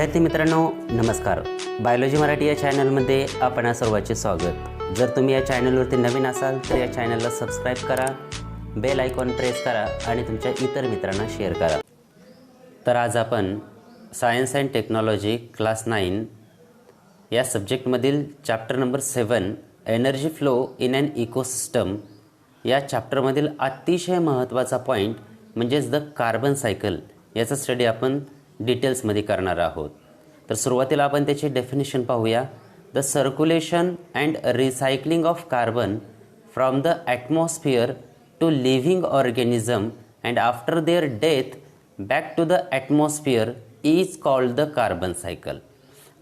विद्यार्थी मित्रांनो नमस्कार. बायोलॉजी मराठी या चॅनलमध्ये आपणा सर्वांचे स्वागत. जर तुम्ही या चॅनलवरती नवीन असाल तर या चॅनलला सबस्क्राईब करा, बेल आयकॉन प्रेस करा आणि तुमच्या इतर मित्रांना शेअर करा. तर आज आपण सायन्स अँड टेक्नॉलॉजी क्लास 9 या सब्जेक्टमधील chapter number 7 energy flow in an ecosystem या चॅप्टरमधील अतिशय महत्त्वाचा पॉईंट म्हणजेच द कार्बन सायकल याचा स्टडी आपण डिटेल्समध्ये करणार आहोत. तर सुरुवातीला आपण त्याची डेफिनेशन पाहूया. The circulation and recycling of carbon from the atmosphere to living organism and after their death back to the atmosphere is called the carbon cycle.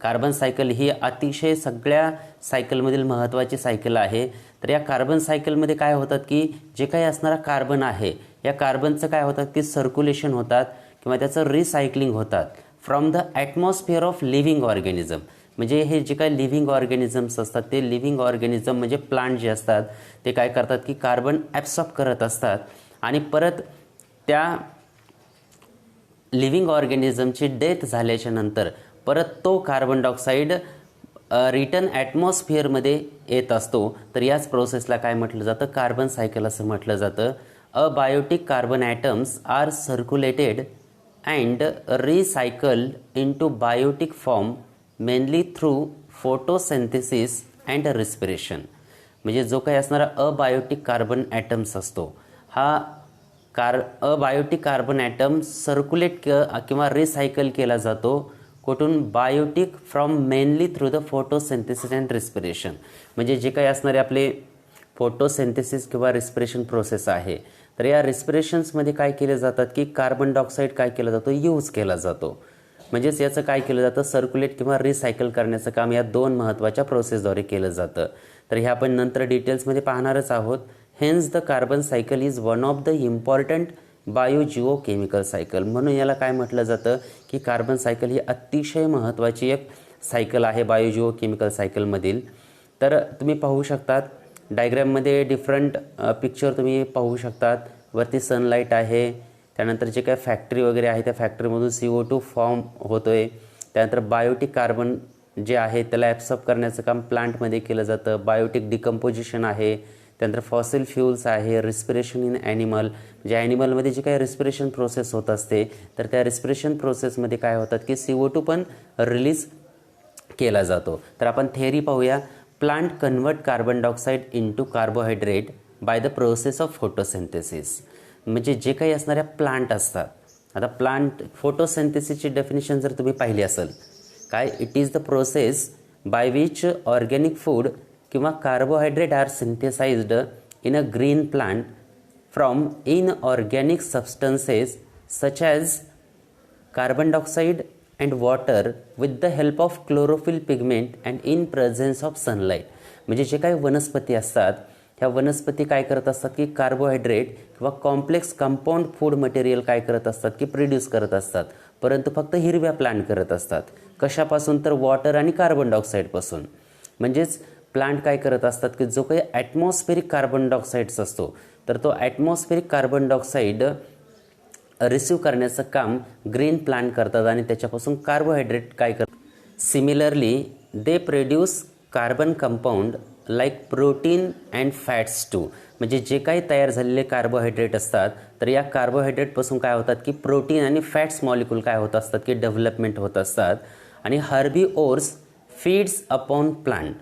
Carbon cycle ही अतिशय सगळ्या सायकलमधील महत्त्वाची सायकल आहे. तर या कार्बन सायकलमध्ये काय होतात की जे काही असणारा कार्बन आहे या कार्बनचं काय होतात की सर्क्युलेशन होतात किंवा त्याचं रिसायकलिंग होतात from the atmosphere of living organism. म्हणजे हे जे काही लिव्हिंग ऑर्गॅनिझम्स असतात ते लिव्हिंग ऑर्गॅनिझम म्हणजे प्लांट जे असतात ते काय करतात की कार्बन ॲब्सॉर्ब करत असतात आणि परत त्या लिव्हिंग ऑर्गॅनिझमची डेथ झाल्याच्या नंतर परत तो कार्बन डायऑक्साईड रिटर्न ॲटमॉस्फिअरमध्ये येत असतो. तर याच प्रोसेसला काय म्हटलं जातं, कार्बन सायकल असं म्हटलं जातं. Abiotic carbon atoms are circulated and recycled into biotic form mainly through photosynthesis and respiration. म्हणजे जो काही असणारा अबायोटिक कार्बन ॲटम्स असतो हा अबायोटिक कार्बन ॲटम सर्क्युलेट किंवा रिसायकल केला जातो कुठून, biotic from mainly through the photosynthesis and respiration. म्हणजे जे काही असणारे आपले फोटोसिंथेसिस किंवा रिस्पिरेशन प्रोसेस आहे तर या रिस्पिरेशन्समध्ये काय केले जातात की कार्बन डायऑक्साईड काय केला जातो, यूज केला जातो. म्हणजेच याचं काय केलं जातं, सर्क्युलेट किंवा रिसायकल करण्याचं काम या दोन महत्त्वाच्या प्रोसेसद्वारे केलं जातं. तर हे आपण नंतर डिटेल्समध्ये पाहणारच आहोत. Hence the carbon cycle is one of the important biogeochemical cycle. म्हणून याला काय म्हटलं जातं की कार्बन सायकल ही अतिशय महत्त्वाची एक सायकल आहे बायोजिओ केमिकल सायकलमधील. तर तुम्ही पाहू शकतात डायग्रॅममध्ये डिफरंट पिक्चर तुम्ही पाहू शकतात. वरती सनलाईट आहे, त्यानंतर जे काय फॅक्टरी वगैरे आहे त्या फॅक्टरीमधून CO2 फॉर्म होतो आहे. त्यानंतर बायोटिक कार्बन जे आहे त्याला ॲब्सॉर्ब करण्याचं काम प्लांटमध्ये केलं जातं. बायोटिक डिकम्पोजिशन आहे, त्यानंतर फॉसिल फ्युल्स आहे, रिस्पिरेशन इन ॲनिमल म्हणजे ॲनिमलमध्ये जे काही रिस्पिरेशन प्रोसेस होत असते तर त्या रिस्पिरेशन प्रोसेसमध्ये काय होतात की CO2 पण रिलीज केला जातो. तर आपण थेअरी पाहूया. Plant convert carbon dioxide into carbohydrate by the process of photosynthesis. म्हणजे जे काही असणाऱ्या प्लांट असतात, आता प्लांट फोटोसिंथेसिसची डेफिनेशन जर तुम्ही पाहिली असेल काय, it is the process by which organic food किंवा carbohydrate are synthesized in a green plant from inorganic substances such as carbon dioxide and water with the help of chlorophyll pigment and in presence of sunlight. म्हणजे जे काही वनस्पती असतात ह्या वनस्पती काय करत असतात की कार्बोहायड्रेट किंवा कॉम्प्लेक्स कंपाऊंड फूड मटेरियल काय करत असतात की प्रोड्यूस करत असतात, परंतु फक्त हिरव्या प्लांट करत असतात. कशापासून, तर वॉटर आणि कार्बन डायऑक्साईडपासून. म्हणजेच प्लांट काय करत असतात की जो काही ॲटमॉस्फेरिक कार्बन डायऑक्साईड्स असतो तर तो ॲटमॉस्फेरिक कार्बन डायऑक्साईड रिसीव्ह करण्याचं काम ग्रीन प्लांट करतात आणि त्याच्यापासून कार्बोहायड्रेट काय करतात. Similarly they produce carbon compound like protein and fats too. म्हणजे जे काही तयार झालेले कार्बोहायड्रेट असतात तर या कार्बोहायड्रेटपासून काय होतात की प्रोटीन आणि फॅट्स मॉलिक्यूल काय होत असतात की डेव्हलपमेंट होत असतात. आणि हर्बिओर्स फीड्स अपॉन प्लांट.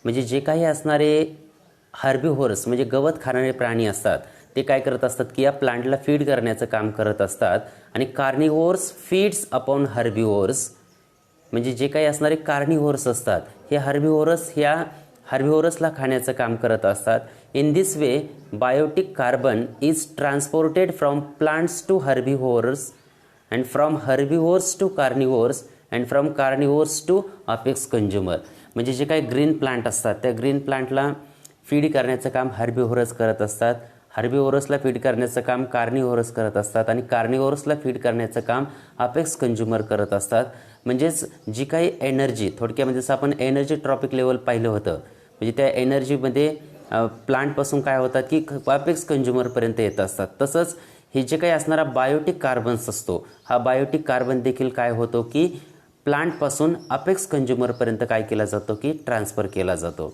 म्हणजे जे काही असणारे हर्बिओर्स म्हणजे गवत खाणारे प्राणी असतात ते काय करत असतात की या प्लांटला फीड करण्याचं काम करत असतात. आणि कार्निव्होर्स फीड्स अपॉन हर्बिओर्स. म्हणजे जे काही असणारे कार्निव्होर्स असतात हे हर्बिओरसला खाण्याचं काम करत असतात. In this way biotic carbon is transported from plants to herbivores and from herbivores to carnivores and from carnivores to apex consumer. म्हणजे जे काही ग्रीन प्लांट असतात त्या ग्रीन प्लांटला फीड करण्याचं काम हर्बिओरस करत असतात, हर्बिओरसला फीड करण्याचं काम कार्निव्होरस करत असतात आणि कार्निव्होरसला फीड करण्याचं काम अपेक्स कंझ्युमर करत असतात. म्हणजेच जी काही एनर्जी, थोडक्यामध्ये जसं आपण एनर्जी ट्रॉपिक लेवल पाहिलं होतं, म्हणजे त्या एनर्जीमध्ये प्लांटपासून काय होतात की अपेक्स कंझ्युमरपर्यंत येत असतात. तसंच हे जे काही असणारा बायोटिक कार्बन्स असतो हा बायोटिक कार्बन देखील काय होतो की प्लांटपासून अपेक्स कंझ्युमरपर्यंत काय केला जातो की ट्रान्सफर केला जातो.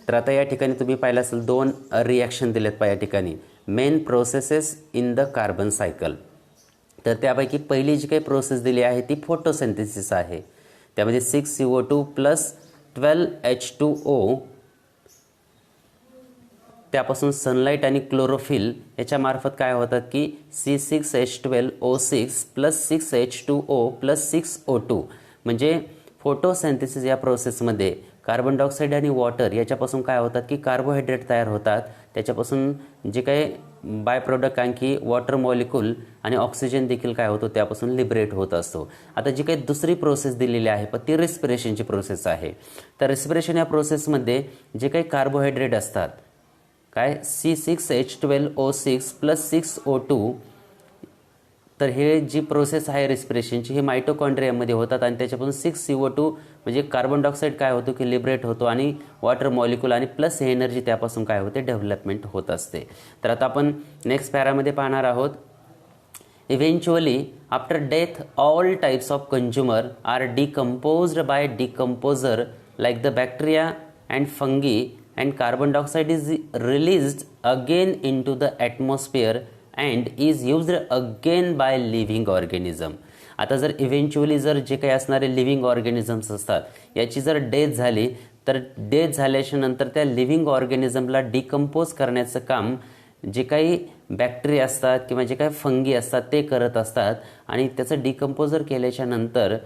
तर आता या ठिकाणी तुम्ही पाहिलं असेल 2 रिॲक्शन दिलेत पहा या ठिकाणी, main processes in the carbon cycle. तर त्यापैकी पहिली जी काही प्रोसेस दिली आहे ती फोटोसिंथेसिस आहे. त्यामध्ये 6CO2 प्लस 12H2O त्यापासून सनलाईट आणि क्लोरोफिल याच्यामार्फत काय होतात की C6H12O6 plus 6H2O plus 6O2 म्हणजे फोटोसिंथेसिस या प्रोसेसमध्ये कार्बन डायऑक्साईड आणि वॉटर याच्यापासून काय होतात की कार्बोहायड्रेट तयार होतात. त्याच्यापासून जे काही बाय प्रोडक्ट आणखी वॉटर मॉलिक्यूल आणि ऑक्सिजन देखील काय होतो त्यापासून लिबरेट होत असतो. आता जी काही दुसरी प्रोसेस दिलेली आहे पण ती रेस्पिरेशनची प्रोसेस आहे. तर रेस्पिरेशन या प्रोसेसमध्ये जे काही कार्बोहायड्रेट असतात काय C6H12O6 प्लस 6O2 तर हे जी प्रोसेस आहे रेस्पिरेशनची हे मायटोकॉन्ड्रियामध्ये होतात आणि त्याच्यापासून 6CO2 म्हणजे कार्बन डायऑक्साईड काय होतो की लिबरेट होतो आणि वॉटर मॉलिक्यूल आणि प्लस एनर्जी त्यापासून काय होते डेव्हलपमेंट होत असते. तर आता आपण नेक्स्ट पॅरामध्ये पाहणार आहोत. Eventually after death all types of consumer are decomposed by decomposer like the bacteria and fungi and carbon dioxide is released again into the atmosphere and is used again by living organism. आता जर eventually जर जे काही असणारे living organisms असतात याची जर death झाली तर डेथ झाल्याच्या नंतर त्या लिव्हिंग ऑर्गॅनिझमला डिकम्पोज करण्याचं काम जे काही बॅक्टेरिया असतात किंवा जे काही फंगी असतात ते करत असतात आणि त्याचं डिकम्पोजर केल्याच्या नंतर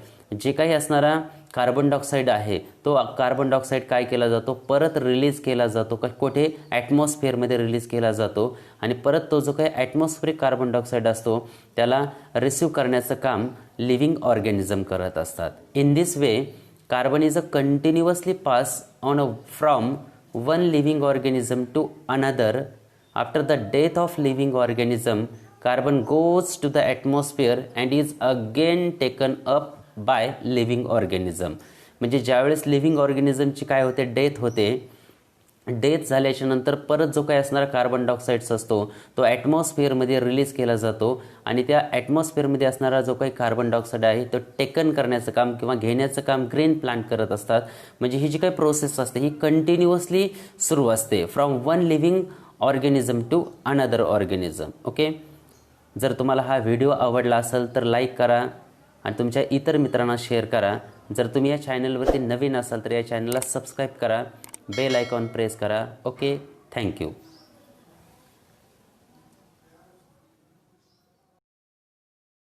जे काही असणारा कार्बन डायऑक्साईड आहे तो कार्बन डायऑक्साईड काय केला जातो परत रिलीज केला जातो का कुठे ॲटमॉस्फिअरमध्ये रिलीज केला जातो आणि परत तो जो काही ॲटमॉस्फिअरिक कार्बन डायऑक्साईड असतो त्याला रिसिव्ह करण्याचं काम लिव्हिंग ऑर्गॅनिझम करत असतात. In this way carbon is a continuously pass on from one living organism to another. After the death of living organism carbon goes to the atmosphere and is again taken up by living organism. म्हणजे ज्यावेळेस living ऑर्गॅनिझमची काय होते death होते, death झाल्याच्या नंतर परत जो काही असणारा कार्बन डायऑक्साईड्स असतो तो ॲटमॉस्फिअरमध्ये रिलीज केला जातो आणि त्या ॲटमॉस्फिअरमध्ये असणारा जो काही कार्बन डायऑक्साईड आहे तो टेकन करण्याचं काम किंवा घेण्याचं काम ग्रीन प्लांट करत असतात. म्हणजे ही जी काही प्रोसेस असते ही कंटिन्युअसली सुरू असते from one living organism to another organism. Okay, जर तुम्हाला हा व्हिडिओ आवडला असेल तर लाईक करा आणि तुमच्या इतर मित्रांना शेअर करा. जर तुम्ही या चॅनलवरती नवीन असाल तर या चॅनलला सबस्क्राईब करा, बेल आयकॉन प्रेस करा. Okay, thank you.